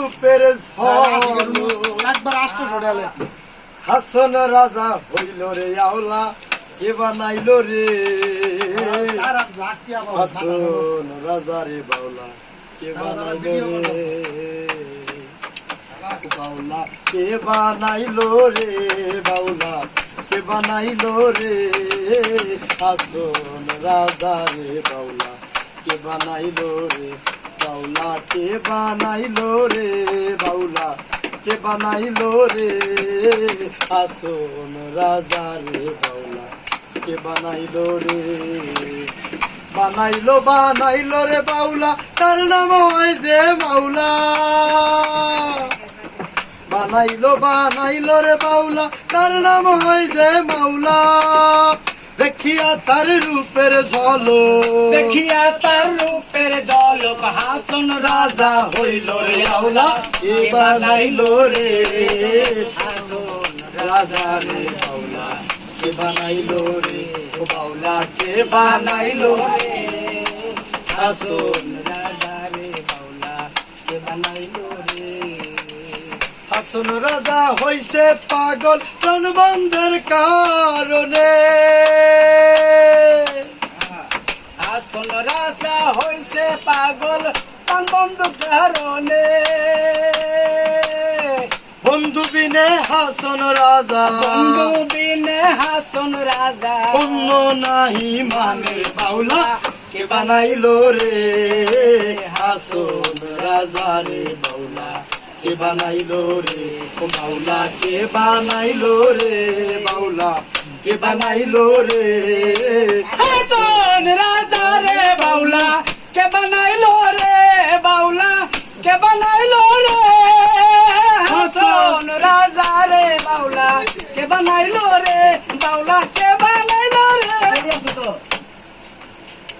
রূপের হাসন রাজা হইল রে আওলা কে বানাইল রে হাসন রাজা রে বাউলা কে বানাইল রে বাউলা কে বানাইল রে বাউলা কে বানাইল রে হাসন রাজা রে বাউলা কে বানাইল রে বাউলা কে বানাইল রে বাউলা কে বানাইল রে হাসন রাজা রে বাউলা কে বানাইল রে বানাইলো বানাইলো রে বাউলা তার নাম হয় যে মাওলা বানাইলো বানাইলো রে বাউলা তার নাম হয় যে মাওলা দেখিয়া তার রূপের ঝলক দেখিয়া তার রূপের ঝলক হাসন রাজা হইল রে আওলা কে বানাইলো রে হাসন রাজা রে বাউলা কে বানাইলো রে ও বাউলা কে বানাইলো রে হাসন রাজা রে বাউলা কে বানাইলো রে হাসন রাজা হইছে পাগল প্রাণবন্ধের কারণে হাসন রাজা হইছে পাগল প্রাণ বন্ধু কারণে বন্ধু বিনে হাসন রাজা বন্ধু বিনে হাসন রাজা অন্য নাহি মানে বাউলা কে বানাইলো রে হাসন রাজা রে বাউলা কে বানাইলো রে ও বাউলা কে বানাইলো রে বাউলা কে বানাইলো রে হাসন রাজা রে বাউলা কে বানাইলো রে বাউলা কে বানাইলো রে হাসন রাজা রে বাউলা কে বানাইলো রে বাউলা কে